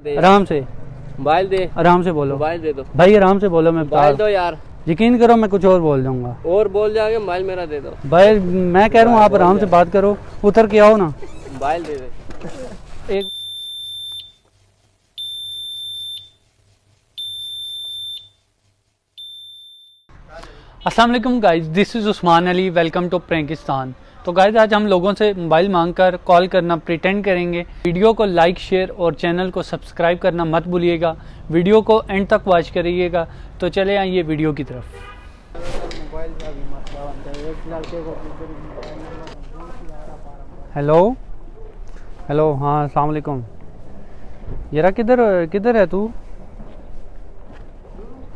आराम से मोबाइल दे, आराम से बोलो मोबाइल दे दो भाई, आराम से बोलो। मैं मोबाइल दो यार, यकीन करो मैं कुछ और बोल जाऊंगा और बोल जाओगे। मोबाइल मेरा दे दो भाई, मैं कह रहा हूँ आप आराम से बात करो, उतर के आओ ना। मोबाइल दे दे। एक अस्सलाम वालेकुम guys, this is Usman Ali, welcome to Prankistan. तो गाइस आज हम लोगों से मोबाइल मांगकर कॉल करना प्रिटेंड करेंगे। वीडियो को लाइक, शेयर और चैनल को सब्सक्राइब करना मत भूलिएगा। वीडियो को एंड तक वॉच करिएगा। तो चले आइए वीडियो की तरफ। हेलो हेलो, हाँ अस्सलाम वालेकुम। यारा किधर किधर है तू?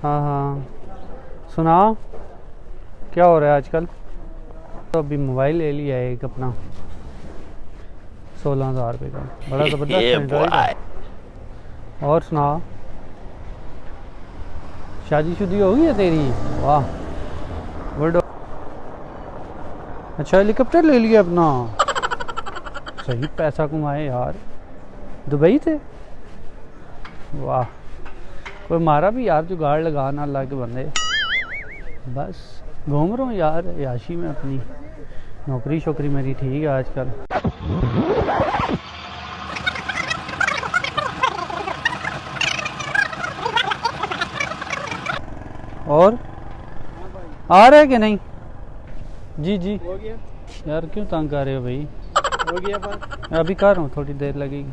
हाँ हाँ, सुना क्या हो रहा है आजकल? तो अभी मोबाइल ले लिया है एक अपना 16,000 रुपये का, बड़ा ज़बरदस्त एंड्रॉइड है। और सुना, शादी शुदी हो गई है तेरी? वाह गुड। अच्छा हेलीकॉप्टर ले लिया अपना, सही पैसा कमाए यार। दुबई थे? वाह, कोई मारा भी यार जुगाड़ लगा ना, अल्लाह के बंदे। बस घूम रहा हूँ यार याशी में अपनी। नौकरी शोकरी मेरी ठीक है आजकल। और आ रहे कि नहीं? जी जी हो गया यार, क्यों तंग कर रहे हो भाई? हो गया बात। अभी कर रहा हूँ, थोड़ी देर लगेगी।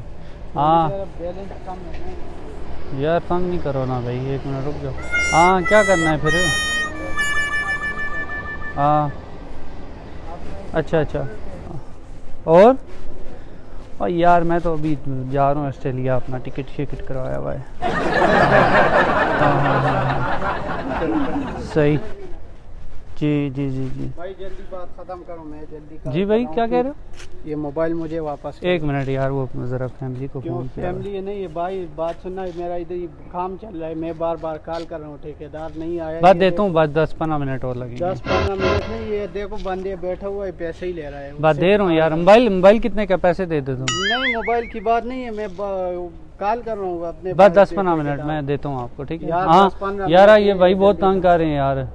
हाँ बैलेंस कम है यार, तंग नहीं करो ना भाई, एक मिनट रुक जाओ। हाँ क्या करना है फिर? हाँ अच्छा अच्छा। और यार मैं तो अभी जा रहा हूँ ऑस्ट्रेलिया, अपना टिकट शिकट करवाया हुआ है। हाँ, सही। जी जी जी जी भाई, जल्दी बात खत्म करो, मैं जल्दी जी भाई, क्या कह रहे हो? ये मोबाइल मुझे वापस एक मिनट यार, वो ज़रा फैमिली को क्यों फ़ोन किया। फैमिली है नहीं है भाई, बात सुनना, मेरा इधर ही काम चल रहा है। मैं बार बार कॉल कर रहा हूँ, ठेकेदार नहीं आया। बात देता हूँ, बस 10-15 मिनट और लगेंगे। 10-15 मिनट नहीं, ये देखो बंदे बैठा हुआ है, पैसे ही ले रहा है। बात दे रहा हूँ यार। मोबाइल कितने का, पैसे दे देता हूँ। नहीं, मोबाइल की बात नहीं है, मैं कॉल कर रहा हूँ अपने। बस 10-15 मिनट मैं देता हूँ आपको, ठीक है? यार, हाँ 10-15 यार, मिनट ये भाई बहुत तंग कर रहे हैं यार।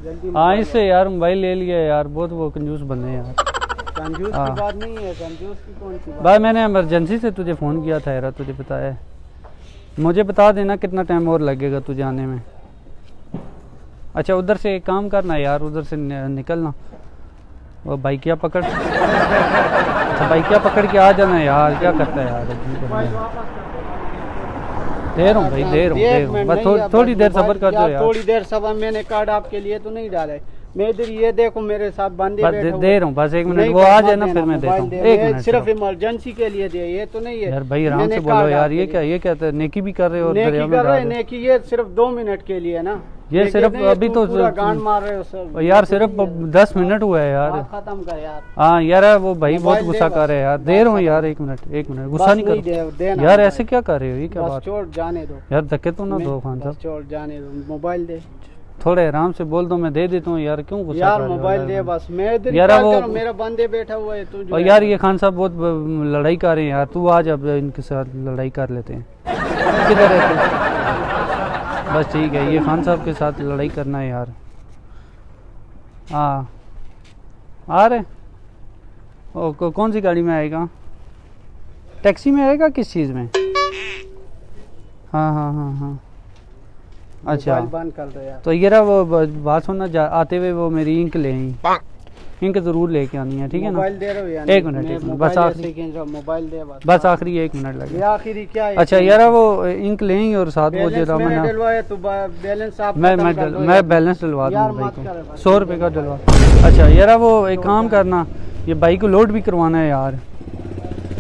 जल्दी हाँ इससे यार मोबाइल ले लिया यार, बहुत वो कंजूस बंदे हैं यार। कंजूस की बात नहीं है, कंजूस की कौन सी बात? भाई मैंने इमरजेंसी से तुझे फ़ोन किया था यार, तुझे पता है। मुझे बता देना कितना टाइम और लगेगा तुझे आने में। अच्छा उधर से एक काम करना यार, उधर से निकलना, वो बाइकिया पकड़। अच्छा बाइकिया पकड़ के आ जाना यार, क्या करता है यार? दे रहा हूँ भाई, दे रहा हूँ, बस थोड़ी देर सब्र कर दो यार। थोड़ी देर सब्र, मैंने कार्ड आपके लिए तो नहीं डाला है। मैं इधर ये देखो मेरे साथ बंदे बैठे हुए। दे रहा हूँ, बस एक मिनट, वो आ जाए ना फिर मैं देता हूँ। एक मिनट सिर्फ इमरजेंसी के लिए दिया, ये तो नहीं है यार भाई, आराम से बोलो यार। ये क्या नेकी भी कर रहे हो? नेकी कर रहे हैं, नेकी ये सिर्फ 2 मिनट के लिए ना। ये सिर्फ अभी तो गांड मार रहे हो सब यार, सिर्फ 10 मिनट हुआ है यार। खत्म कर यार। हाँ यार, वो भाई बहुत गुस्सा कर रहे हैं यार। दे रहा हूँ यार, एक मिनट गुस्सा नहीं करो यार। ऐसे क्या कर रहे हो? ये क्या बात? छोड़ जाने दो यार, धक्के तो ना दो खान साहब। छोड़ जाने दो, मोबाइल दे। थोड़े आराम से बोल दो, मैं दे देता हूँ यार। क्यों गुस्सा यार? मोबाइल दे बस, मैं इधर यार वो मेरा बंदे बैठा हुआ है। तू और यार ये खान साहब बहुत लड़ाई कर रहे हैं यार। तू आज अब इनके साथ लड़ाई कर लेते हैं। किधर है तू? बस ठीक है, ये खान साहब के साथ लड़ाई करना है यार। हाँ आ रहे। ओ कौन सी गाड़ी में आएगा? टैक्सी में आएगा? किस चीज़ में? हाँ हाँ हाँ हाँ अच्छा, बंद कर दो यार। तो ये रहा वो बात सुनना, आते हुए वो मेरी इंक ले आई, इंक ज़रूर लेके आनी है, ठीक है ना? मोबाइल दे रहे हो यार? एक मिनट बस, आखिरी मोबाइल दे बस, आखिरी 1 मिनट लगेगा। आखिरी क्या है? अच्छा यार, वो इंक लेंगे और साथ वो जो मैंने डलवाया तो बैलेंस आप मैं बैलेंस डलवा दूँगा भाई को, 100 रुपये का डलवा। अच्छा यार, वो एक काम करना, ये बाइक को लोड भी करवाना है यार,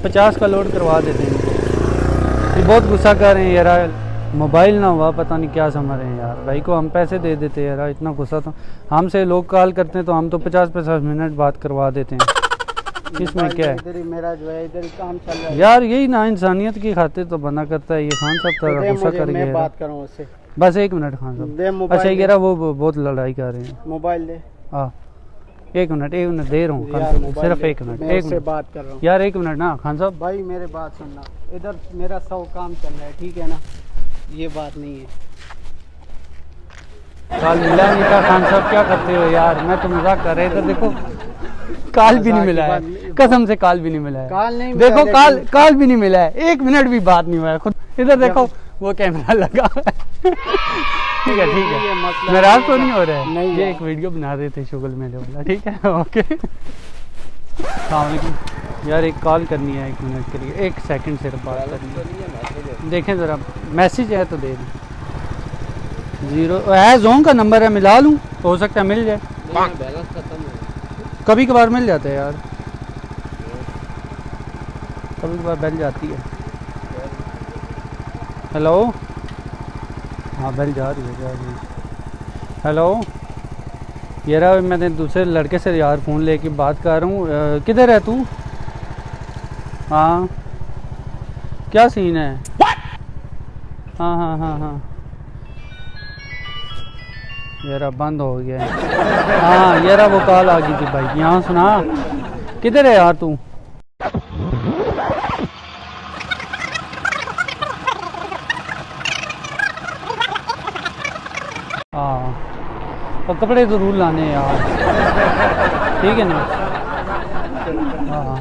50 का लोड करवा देते हैं। ये बहुत गुस्सा कर रहे हैं यार, मोबाइल ना हुआ पता नहीं क्या समझ रहे हैं यार। भाई को हम पैसे दे देते हैं यार, इतना गुस्सा तो हमसे लोग कॉल करते हैं तो हम तो 50-50 मिनट बात करवा देते हैं। इसमें क्या है? इधर ही मेरा जो है, इधर ही काम चल रहा है यार। यही ना इंसानियत की खातिर तो बना करता है ये खान साहब। तो गुस्सा कर मैं बात करूँ उससे, बस 1 मिनट खान साहब। अच्छा ये रहा, वो बहुत लड़ाई कर रहे हैं। मोबाइल दे। हाँ एक मिनट दे रहा हूँ खान यार, साहब, मोबाइल सिर्फ दे। एक मिनट, मैं एक उससे मिनट बात कर रहा हूँ यार, एक मिनट ना खान साहब। भाई, मेरे बात सुनना। इधर मेरा 100 काम चल रहा है, ठीक है ना, ये बात नहीं है। कॉल मिला नहीं था खान साहब, क्या करते हो यार, मैं तो मजाक कर रहा, इधर देखो कॉल भी नहीं मजाक मिला की है, बात नहीं- कसम से कॉल भी नहीं मिला है, कॉल नहीं मिला, देखो लेकिन- कॉल भी नहीं मिला है, 1 मिनट भी बात नहीं हुआ है खुद, इधर देखो वो कैमरा लगा हुआ है। ठीक है ये मसला नाराज नहीं तो है। नहीं हो रहा है, नहीं ये यार। एक वीडियो बना रहे थे शुगल मेले वाला, ठीक है ओके। अस्सलाम वालेकुम यार, एक कॉल करनी है 1 मिनट के लिए, 1 सेकंड सिर्फ बात करनी है, देखें ज़रा मैसेज है तो दे दें। 0 है जोन का नंबर है, मिला लूँ, हो सकता है मिल जाए, कभी कभार मिल जाता है यार, कभी कभार मिल जाती है। हेलो, हाँ बेल जा रही है। हेलो यार, मैंने दूसरे लड़के से यार फ़ोन लेके बात कर रहा हूँ, किधर है तू? हाँ क्या सीन है? हाँ यार बंद हो गया है। हाँ यार वो कॉल आ गई थी भाई, यहाँ सुना, किधर है यार तू? हाँ और कपड़े ज़रूर लाने हैं यार, ठीक है ना? हाँ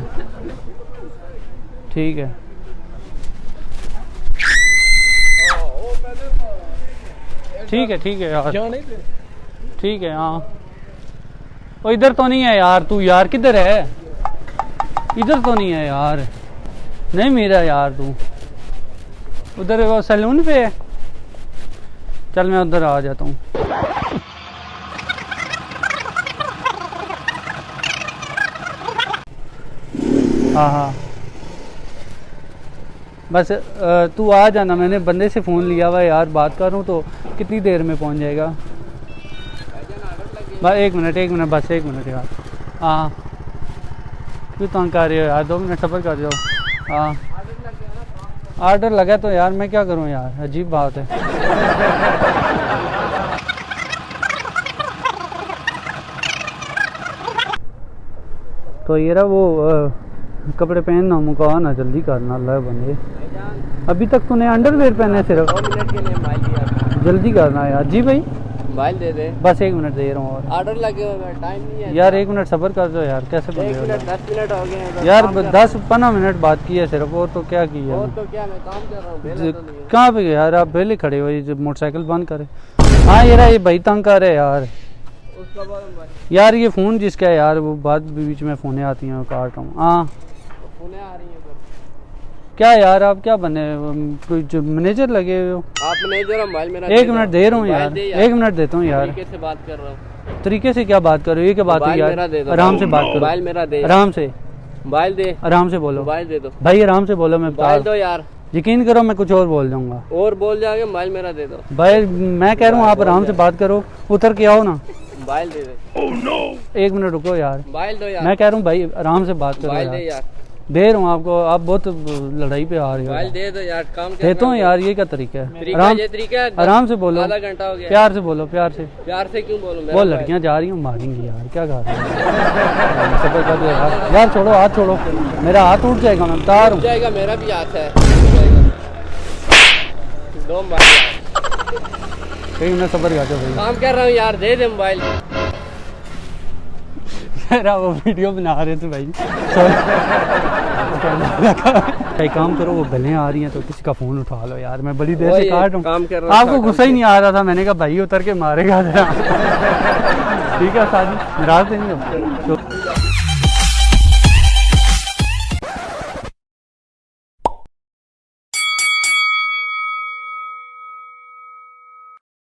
ठीक है। ठीक है यार, ठीक है। हाँ वो इधर तो नहीं है यार, तू यार किधर है? इधर तो नहीं है यार, नहीं मेरा यार, तू उधर वो सैलून पे है, चल मैं उधर आ जाता हूँ। हाँ बस तू आ जाना, मैंने बंदे से फ़ोन लिया हुआ है यार, बात कर रहा हूँ, तो कितनी देर में पहुँच जाएगा? बस 1 मिनट बस 1 मिनट यार। हाँ क्यों तंग कर रहे हो यार, 2 मिनट सफ़र कर जाओ। हाँ ऑर्डर लगा तो यार मैं क्या करूँ यार, अजीब बात है। तो ये रहा वो कपड़े पहनना, मुका ना जल्दी करना, अल्लाह बंदे, अभी तक तूने अंडरवेयर पहने सिर्फ, 2 मिनट के लिए मोबाइल दिया, जल्दी करना यार। जी भाई मोबाइल दे दे, बस 1 मिनट दे रहा हूँ और ऑर्डर लगे हुए हैं, टाइम नहीं है यार, 1 मिनट सब्र कर दो यार, कैसे 1 बंदे हो मिनट 10 मिनट हो गए हैं, यार, काम कर 10-15 मिनट बात की है सिर्फ, और तो क्या की है? और तो क्या, मैं काम कर रहा हूँ, बेला तो नहीं है। कहाँ पे गए यार आप, पहले खड़े हो, ये जब मोटरसाइकिल बंद करे। हाँ ये भाई तंग कर रहे हैं यार, उसका बाद यार ये फ़ोन जिसका है यार, वो बाद बीच में फ़ोनें आती हैं, काट रहा हूँ। हाँ फोने आ रही हैं, क्या यार, आप क्या बने, कोई जो मैनेजर लगे हुए हो? आप मैनेजर, मोबाइल मेरा 1 मिनट दे रहा हूँ यार, 1 मिनट देता हूँ यार। तरीके से बात कर रहा हूँ, तरीके से क्या बात करो, ये क्या बात है मोबाइल मेरा यार, दे दो, आराम से बात करो, मोबाइल मेरा दे, आराम से, मोबाइल दे, आराम से बोलो मोबाइल दे दो, भाई, आराम से बोलो, मैं बता मोबाइल रहा दो यार, हूँ। यकीन करो मैं कुछ और बोल जाऊंगा और बोल जाओगे, मोबाइल मेरा दे दो, भाई, मैं कह रहा हूँ आप आराम से बात करो, उतर के आओ ना। मोबाइल दे दे, 1 मिनट रुको यार, मोबाइल दो यार, मैं कह रहा हूँ भाई आराम से बात करो मोबाइल दे यार, यार, दे रहा हूँ आपको, आप बहुत लड़ाई पे आ रहे मोबाइल हो। दे दो यार, काम देता हूँ यार, ये क्या तरीका है? तरीका, आराम ये तरीका है, आराम से बोलो, आधा घंटा हो गया, प्यार से बोलो, प्यार से। प्यार से क्यों बोलूं, वो लड़कियां जा रही हूँ, मारेंगी यार, क्या कर रहे हो? सब्र कर दो यार, यार छोड़ो, हाथ छोड़ो, मेरा हाथ उठ जाएगा, मैं बता रहा हूँ। जाएगा, मेरा भी हाथ है, दो मोबाइल, 1 मिनट सब्र कर दो भाई, काम कर रहा हूँ यार, दे दे मोबाइल, मेरा वो वीडियो बना रहे थे भाई, एक काम करो, वो बलें आ रही हैं तो किसी का फ़ोन उठा लो यार, मैं बड़ी देर से वही काट रहा काम हूँ, कर रहा हूँ, आपको गुस्सा ही नहीं आ रहा था, मैंने कहा भाई उतर के मारेगा जरा। ठीक है साजी, नाराज नहीं हो तो